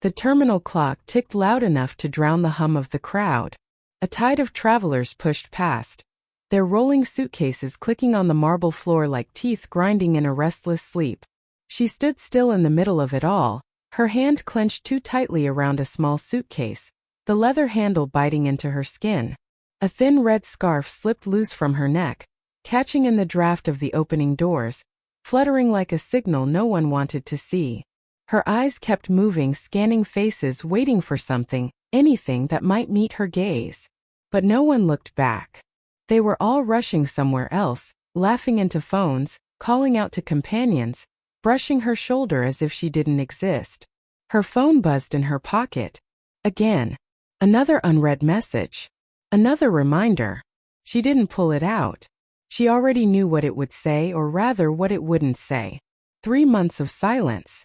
The terminal clock ticked loud enough to drown the hum of the crowd. A tide of travelers pushed past, their rolling suitcases clicking on the marble floor like teeth grinding in a restless sleep. She stood still in the middle of it all, her hand clenched too tightly around a small suitcase, the leather handle biting into her skin. A thin red scarf slipped loose from her neck, catching in the draft of the opening doors, fluttering like a signal no one wanted to see. Her eyes kept moving, scanning faces, waiting for something, anything that might meet her gaze. But no one looked back. They were all rushing somewhere else, laughing into phones, calling out to companions, brushing her shoulder as if she didn't exist. Her phone buzzed in her pocket. Again. Another unread message. Another reminder. She didn't pull it out. She already knew what it would say, or rather what it wouldn't say. 3 months of silence.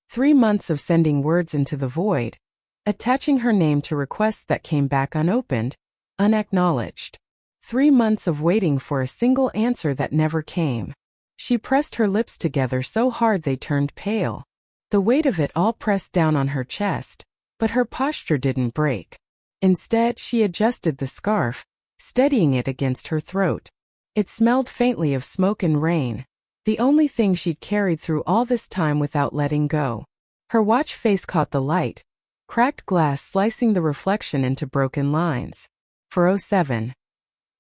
3 months of sending words into the void, attaching her name to requests that came back unopened, unacknowledged. 3 months of waiting for a single answer that never came. She pressed her lips together so hard they turned pale. The weight of it all pressed down on her chest, but her posture didn't break. Instead, she adjusted the scarf, steadying it against her throat. It smelled faintly of smoke and rain, the only thing she'd carried through all this time without letting go. Her watch face caught the light, cracked glass slicing the reflection into broken lines. 4:07.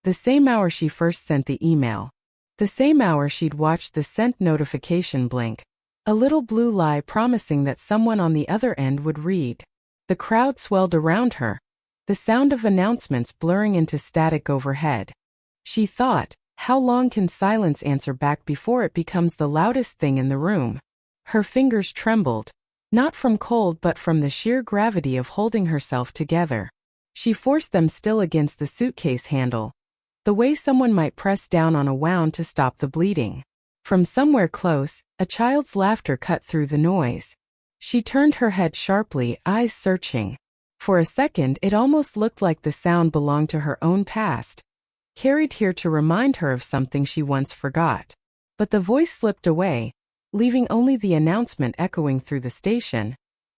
The same hour she first sent the email. The same hour she'd watched the sent notification blink. A little blue lie promising that someone on the other end would read. The crowd swelled around her, the sound of announcements blurring into static overhead. She thought, how long can silence answer back before it becomes the loudest thing in the room? Her fingers trembled, not from cold but from the sheer gravity of holding herself together. She forced them still against the suitcase handle, the way someone might press down on a wound to stop the bleeding. From somewhere close, a child's laughter cut through the noise. She turned her head sharply, eyes searching. For a second it almost looked like the sound belonged to her own past, carried here to remind her of something she once forgot. But the voice slipped away, leaving only the announcement echoing through the station.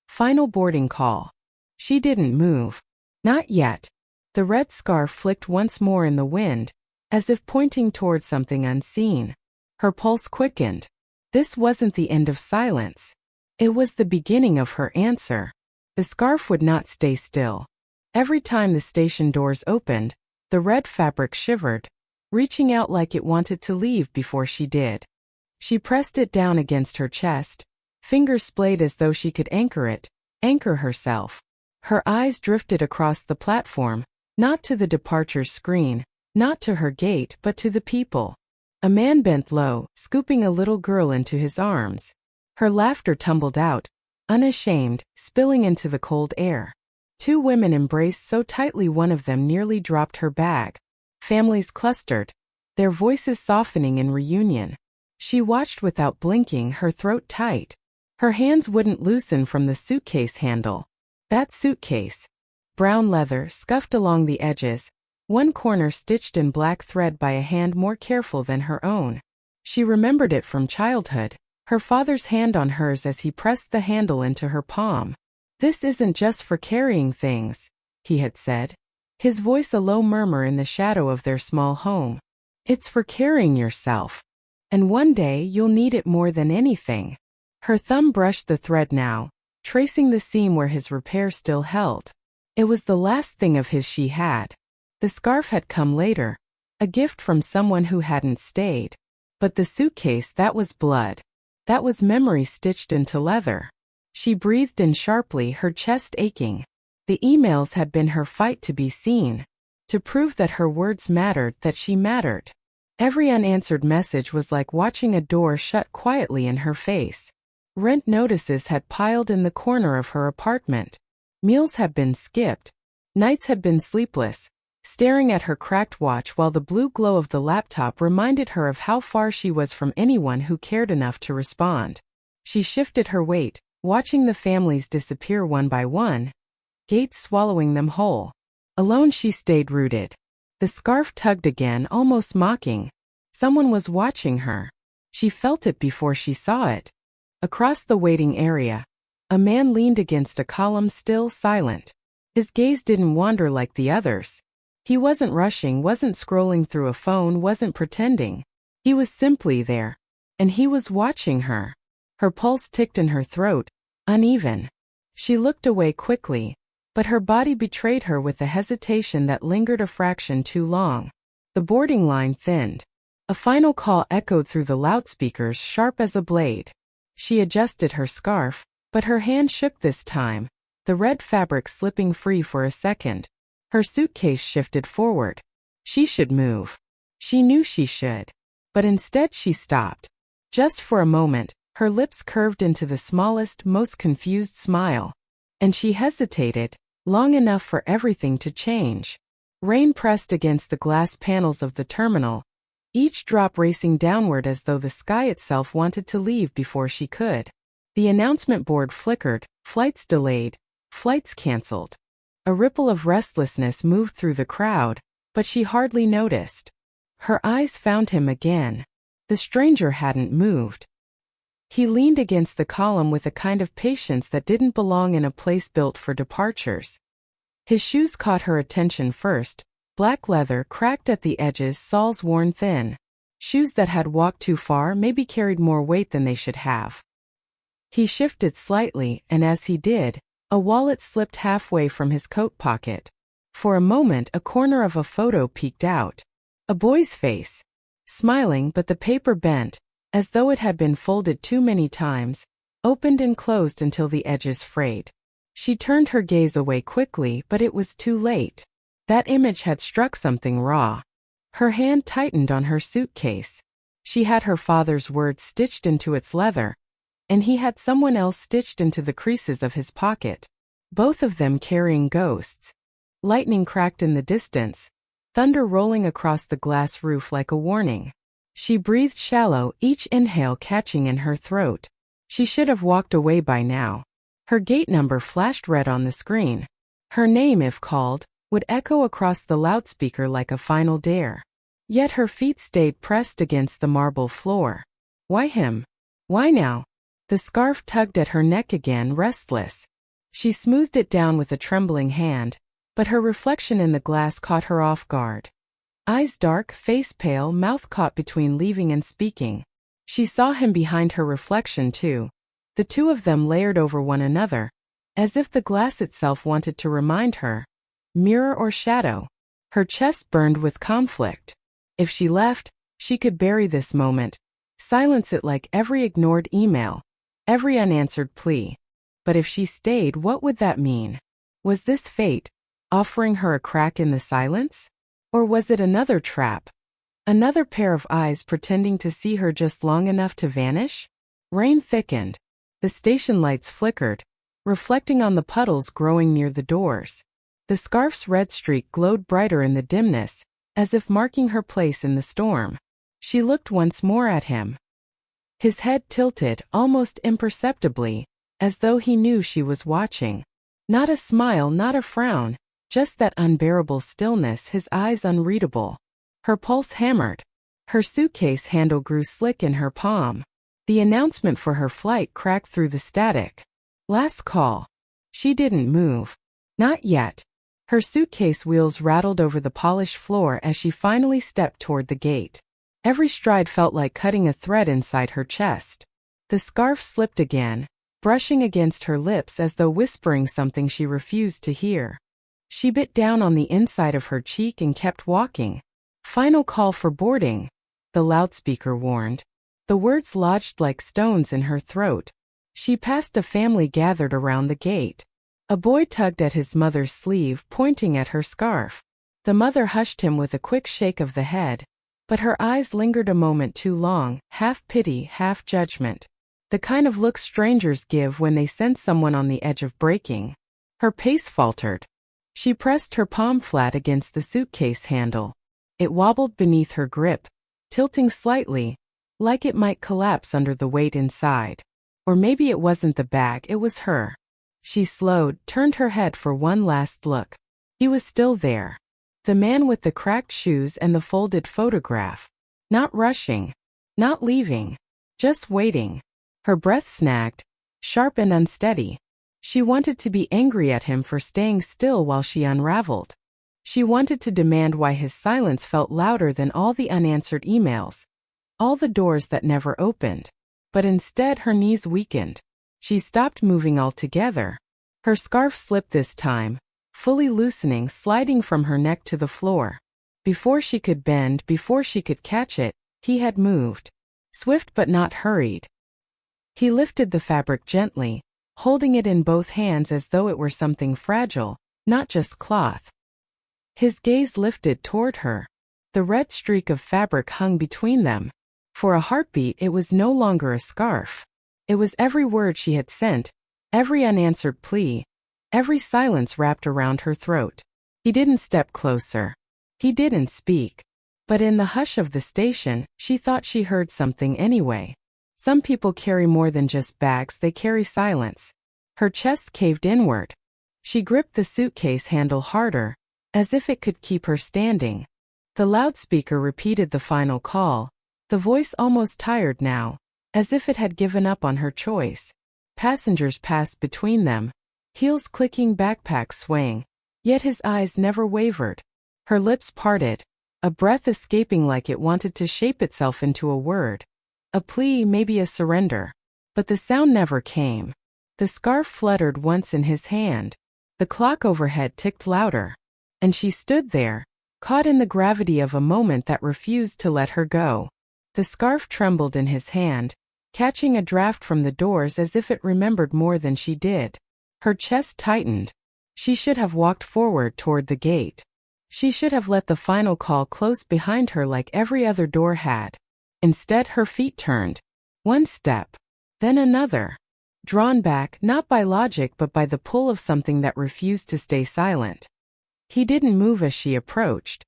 Final boarding call. She didn't move. Not yet. The red scarf flicked once more in the wind, as if pointing towards something unseen. Her pulse quickened. This wasn't the end of silence. It was the beginning of her answer. The scarf would not stay still. Every time the station doors opened, the red fabric shivered, reaching out like it wanted to leave before she did. She pressed it down against her chest, fingers splayed as though she could anchor herself. Her eyes drifted across the platform, not to the departure screen, not to her gate but to the people. A man bent low, scooping a little girl into his arms. Her laughter tumbled out, unashamed, spilling into the cold air. 2 women embraced so tightly one of them nearly dropped her bag. Families clustered, their voices softening in reunion. She watched without blinking, her throat tight. Her hands wouldn't loosen from the suitcase handle. That suitcase. Brown leather, scuffed along the edges, one corner stitched in black thread by a hand more careful than her own. She remembered it from childhood, her father's hand on hers as he pressed the handle into her palm. "This isn't just for carrying things," he had said, his voice a low murmur in the shadow of their small home. "It's for carrying yourself. And one day you'll need it more than anything." Her thumb brushed the thread now, tracing the seam where his repair still held. It was the last thing of his she had. The scarf had come later, a gift from someone who hadn't stayed. But the suitcase, that was blood. That was memory stitched into leather. She breathed in sharply, her chest aching. The emails had been her fight to be seen, to prove that her words mattered, that she mattered. Every unanswered message was like watching a door shut quietly in her face. Rent notices had piled in the corner of her apartment. Meals had been skipped. Nights had been sleepless, staring at her cracked watch while the blue glow of the laptop reminded her of how far she was from anyone who cared enough to respond. She shifted her weight, watching the families disappear one by one, gates swallowing them whole. Alone she stayed rooted. The scarf tugged again, almost mocking. Someone was watching her. She felt it before she saw it. Across the waiting area, A man leaned against a column, still silent. His gaze didn't wander like the others. He wasn't rushing, wasn't scrolling through a phone, wasn't pretending. He was simply there. And he was watching her. Her pulse ticked in her throat, uneven. She looked away quickly, but her body betrayed her with a hesitation that lingered a fraction too long. The boarding line thinned. A final call echoed through the loudspeakers, sharp as a blade. She adjusted her scarf, but her hand shook this time, the red fabric slipping free for a second. Her suitcase shifted forward. She should move. She knew she should. But instead she stopped. Just for a moment, her lips curved into the smallest, most confused smile. And she hesitated, long enough for everything to change. Rain pressed against the glass panels of the terminal, each drop racing downward as though the sky itself wanted to leave before she could. The announcement board flickered, flights delayed, flights canceled. A ripple of restlessness moved through the crowd, but she hardly noticed. Her eyes found him again. The stranger hadn't moved. He leaned against the column with a kind of patience that didn't belong in a place built for departures. His shoes caught her attention first, black leather, cracked at the edges, soles worn thin. Shoes that had walked too far, maybe carried more weight than they should have. He shifted slightly, and as he did, a wallet slipped halfway from his coat pocket. For a moment, a corner of a photo peeked out. A boy's face. Smiling, but the paper bent, as though it had been folded too many times, opened and closed until the edges frayed. She turned her gaze away quickly, but it was too late. That image had struck something raw. Her hand tightened on her suitcase. She had her father's words stitched into its leather, and he had someone else stitched into the creases of his pocket. Both of them carrying ghosts. Lightning cracked in the distance, thunder rolling across the glass roof like a warning. She breathed shallow, each inhale catching in her throat. She should have walked away by now. Her gate number flashed red on the screen. Her name, if called, would echo across the loudspeaker like a final dare. Yet her feet stayed pressed against the marble floor. Why him? Why now? The scarf tugged at her neck again, restless. She smoothed it down with a trembling hand, but her reflection in the glass caught her off guard. Eyes dark, face pale, mouth caught between leaving and speaking. She saw him behind her reflection too. The two of them layered over one another, as if the glass itself wanted to remind her. Mirror or shadow? Her chest burned with conflict. If she left, she could bury this moment, silence it like every ignored email, every unanswered plea. But if she stayed, what would that mean? Was this fate, offering her a crack in the silence? Or was it another trap? Another pair of eyes pretending to see her just long enough to vanish? Rain thickened. The station lights flickered, reflecting on the puddles growing near the doors. The scarf's red streak glowed brighter in the dimness, as if marking her place in the storm. She looked once more at him. His head tilted, almost imperceptibly, as though he knew she was watching. Not a smile, not a frown, just that unbearable stillness, his eyes unreadable. Her pulse hammered. Her suitcase handle grew slick in her palm. The announcement for her flight cracked through the static. Last call. She didn't move. Not yet. Her suitcase wheels rattled over the polished floor as she finally stepped toward the gate. Every stride felt like cutting a thread inside her chest. The scarf slipped again, brushing against her lips as though whispering something she refused to hear. She bit down on the inside of her cheek and kept walking. Final call for boarding, the loudspeaker warned. The words lodged like stones in her throat. She passed a family gathered around the gate. A boy tugged at his mother's sleeve, pointing at her scarf. The mother hushed him with a quick shake of the head, but her eyes lingered a moment too long, half pity, half judgment. The kind of look strangers give when they sense someone on the edge of breaking. Her pace faltered. She pressed her palm flat against the suitcase handle. It wobbled beneath her grip, tilting slightly, like it might collapse under the weight inside. Or maybe it wasn't the bag, it was her. She slowed, turned her head for one last look. He was still there. The man with the cracked shoes and the folded photograph. Not rushing. Not leaving. Just waiting. Her breath snagged. sharp and unsteady. She wanted to be angry at him for staying still while she unraveled. She wanted to demand why his silence felt louder than all the unanswered emails, all the doors that never opened. But instead her knees weakened. She stopped moving altogether. Her scarf slipped this time, fully loosening, sliding from her neck to the floor. Before she could bend, before she could catch it, he had moved. Swift but not hurried. He lifted the fabric gently, holding it in both hands as though it were something fragile, not just cloth. His gaze lifted toward her. The red streak of fabric hung between them. For a heartbeat, it was no longer a scarf. It was every word she had sent, every unanswered plea, every silence wrapped around her throat. He didn't step closer. He didn't speak. But in the hush of the station, she thought she heard something anyway. Some people carry more than just bags, they carry silence. Her chest caved inward. She gripped the suitcase handle harder, as if it could keep her standing. The loudspeaker repeated the final call, the voice almost tired now, as if it had given up on her choice. Passengers passed between them, heels clicking, backpacks swaying, yet his eyes never wavered. Her lips parted, a breath escaping like it wanted to shape itself into a word. A plea, maybe a surrender. But the sound never came. The scarf fluttered once in his hand. The clock overhead ticked louder. And she stood there, caught in the gravity of a moment that refused to let her go. The scarf trembled in his hand, catching a draft from the doors as if it remembered more than she did. Her chest tightened. She should have walked forward toward the gate. She should have let the final call close behind her like every other door had. Instead, her feet turned. One step, then another. Drawn back, not by logic but by the pull of something that refused to stay silent. He didn't move as she approached.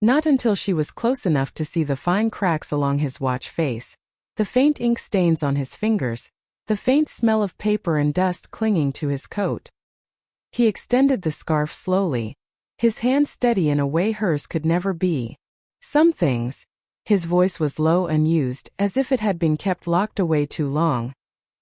Not until she was close enough to see the fine cracks along his watch face, the faint ink stains on his fingers, the faint smell of paper and dust clinging to his coat. He extended the scarf slowly, his hand steady in a way hers could never be. Some things, his voice was low and used, as if it had been kept locked away too long,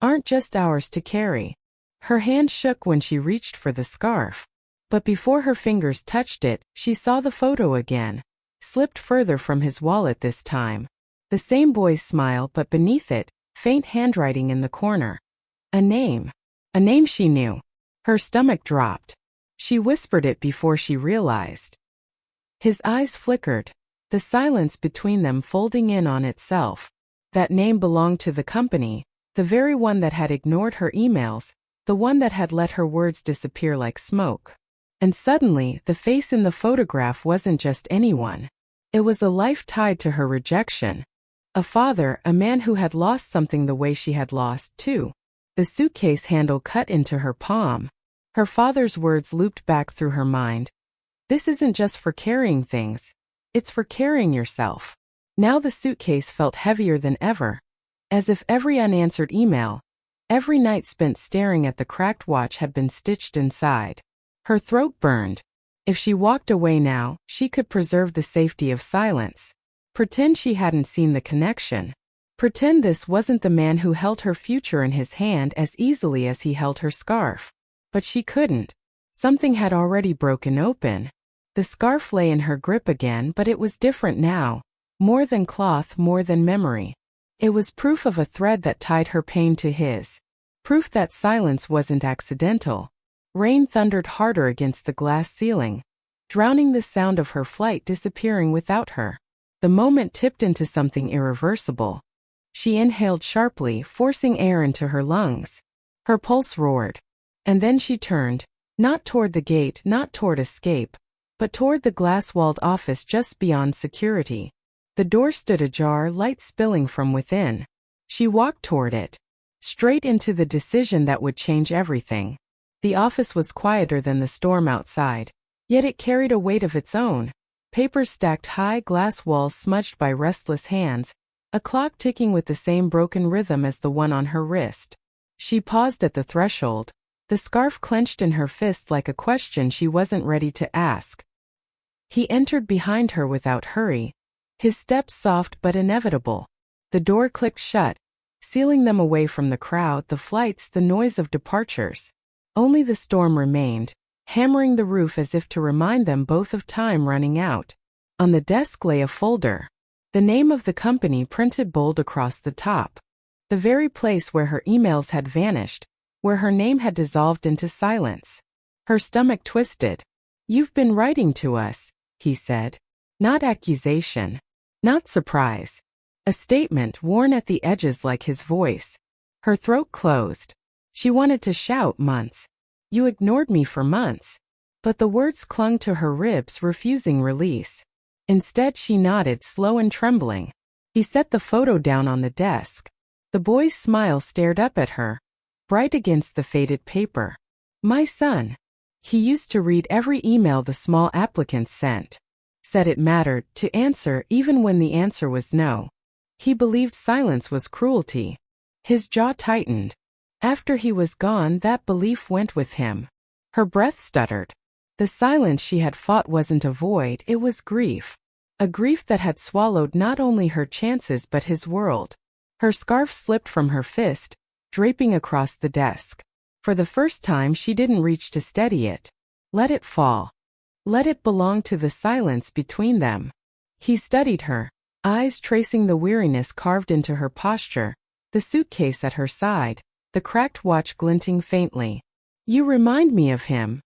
aren't just ours to carry. Her hand shook when she reached for the scarf. But before her fingers touched it, she saw the photo again, slipped further from his wallet this time. The same boy's smile, but beneath it, faint handwriting in the corner. A name she knew. Her stomach dropped. She whispered it before she realized. His eyes flickered, the silence between them folding in on itself. That name belonged to the company, the very one that had ignored her emails, the one that had let her words disappear like smoke. And suddenly, the face in the photograph wasn't just anyone. It was a life tied to her rejection. A father, a man who had lost something the way she had lost, too. The suitcase handle cut into her palm. Her father's words looped back through her mind. This isn't just for carrying things. It's for carrying yourself. Now the suitcase felt heavier than ever. As if every unanswered email, every night spent staring at the cracked watch had been stitched inside. Her throat burned. If she walked away now, she could preserve the safety of silence. Pretend she hadn't seen the connection. Pretend this wasn't the man who held her future in his hand as easily as he held her scarf. But she couldn't. Something had already broken open. The scarf lay in her grip again, but it was different now. More than cloth, more than memory. It was proof of a thread that tied her pain to his. Proof that silence wasn't accidental. Rain thundered harder against the glass ceiling, drowning the sound of her flight disappearing without her. The moment tipped into something irreversible. She inhaled sharply, forcing air into her lungs. Her pulse roared. And then she turned, not toward the gate, not toward escape, but toward the glass-walled office just beyond security. The door stood ajar, light spilling from within. She walked toward it, straight into the decision that would change everything. The office was quieter than the storm outside, yet it carried a weight of its own. Papers stacked high, glass walls smudged by restless hands, a clock ticking with the same broken rhythm as the one on her wrist. She paused at the threshold, the scarf clenched in her fist like a question she wasn't ready to ask. He entered behind her without hurry, his steps soft but inevitable. The door clicked shut, sealing them away from the crowd, the flights, the noise of departures. Only the storm remained, hammering the roof as if to remind them both of time running out. On the desk lay a folder. The name of the company printed bold across the top. The very place where her emails had vanished, where her name had dissolved into silence. Her stomach twisted. "You've been writing to us," he said. Not accusation. Not surprise. A statement worn at the edges like his voice. Her throat closed. She wanted to shout months. "You ignored me for months." But the words clung to her ribs, refusing release. Instead she nodded, slow and trembling. He set the photo down on the desk. The boy's smile stared up at her, bright against the faded paper. "My son." He used to read every email the small applicants sent. Said it mattered to answer even when the answer was no. He believed silence was cruelty. His jaw tightened. After he was gone, that belief went with him. Her breath stuttered. The silence she had fought wasn't a void, it was grief. A grief that had swallowed not only her chances but his world. Her scarf slipped from her fist, draping across the desk. For the first time she didn't reach to steady it. Let it fall. Let it belong to the silence between them. He studied her, eyes tracing the weariness carved into her posture, the suitcase at her side, the cracked watch glinting faintly. "You remind me of him,"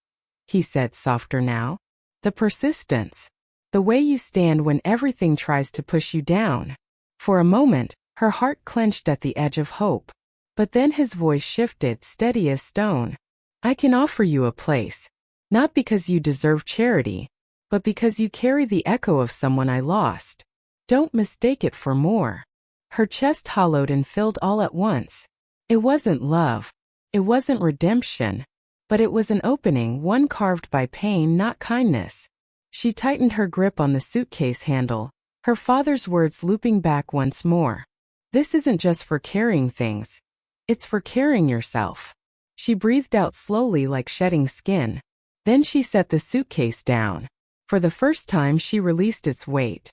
he said, softer now. "The persistence. The way you stand when everything tries to push you down." For a moment, her heart clenched at the edge of hope. But then his voice shifted, steady as stone. "I can offer you a place. Not because you deserve charity, but because you carry the echo of someone I lost. Don't mistake it for more." Her chest hollowed and filled all at once. It wasn't love. It wasn't redemption. But it was an opening, one carved by pain, not kindness. She tightened her grip on the suitcase handle, her father's words looping back once more. "This isn't just for carrying things. It's for carrying yourself." She breathed out slowly, like shedding skin. Then she set the suitcase down. For the first time she released its weight.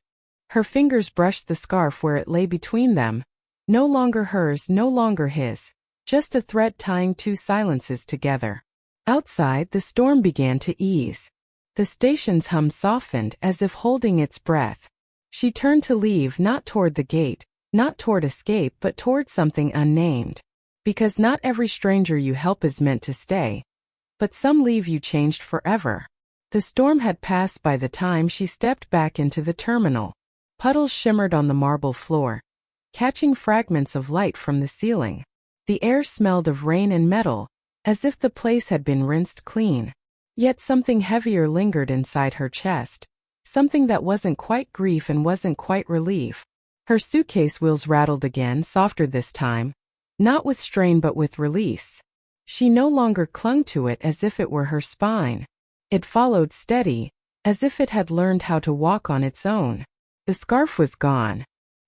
Her fingers brushed the scarf where it lay between them. No longer hers, no longer his. Just a thread tying two silences together. Outside, the storm began to ease. The station's hum softened, as if holding its breath. She turned to leave, not toward the gate, not toward escape, but toward something unnamed. Because not every stranger you help is meant to stay. But some leave you changed forever. The storm had passed by the time she stepped back into the terminal. Puddles shimmered on the marble floor, catching fragments of light from the ceiling. The air smelled of rain and metal, as if the place had been rinsed clean. Yet something heavier lingered inside her chest, something that wasn't quite grief and wasn't quite relief. Her suitcase wheels rattled again, softer this time, not with strain but with release. She no longer clung to it as if it were her spine. It followed steady, as if it had learned how to walk on its own. The scarf was gone.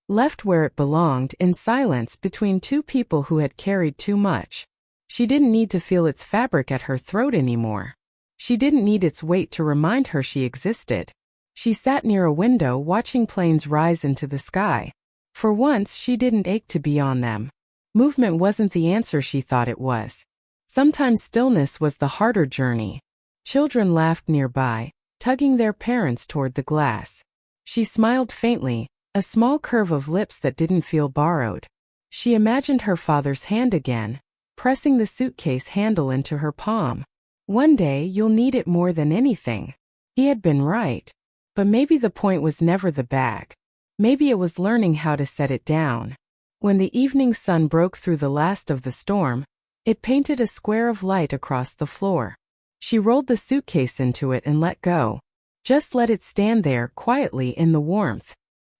Left where it belonged, in silence between two people who had carried too much. She didn't need to feel its fabric at her throat anymore. She didn't need its weight to remind her she existed. She sat near a window watching planes rise into the sky. For once she didn't ache to be on them. Movement wasn't the answer she thought it was. Sometimes stillness was the harder journey. Children laughed nearby, tugging their parents toward the glass. She smiled faintly, a small curve of lips that didn't feel borrowed. She imagined her father's hand again, pressing the suitcase handle into her palm. "One day you'll need it more than anything." He had been right. But maybe the point was never the bag. Maybe it was learning how to set it down. When the evening sun broke through the last of the storm, it painted a square of light across the floor. She rolled the suitcase into it and let go. Just let it stand there quietly in the warmth.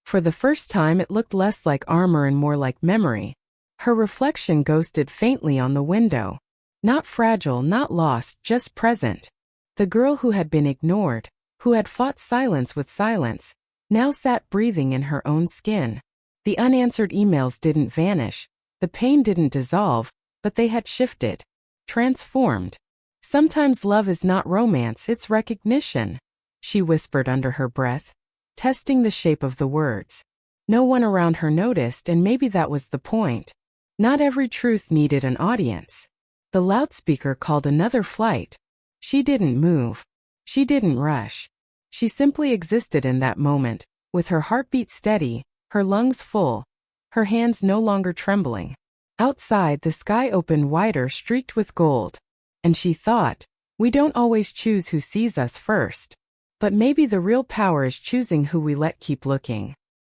For the first time it looked less like armor and more like memory. Her reflection ghosted faintly on the window. Not fragile, not lost, just present. The girl who had been ignored, who had fought silence with silence, now sat breathing in her own skin. The unanswered emails didn't vanish, the pain didn't dissolve, but they had shifted, transformed. Sometimes love is not romance, it's recognition, she whispered under her breath, testing the shape of the words. No one around her noticed, and maybe that was the point. Not every truth needed an audience. The loudspeaker called another flight. She didn't move. She didn't rush. She simply existed in that moment, with her heartbeat steady, her lungs full, her hands no longer trembling. Outside, the sky opened wider, streaked with gold. And she thought, we don't always choose who sees us first. But maybe the real power is choosing who we let keep looking.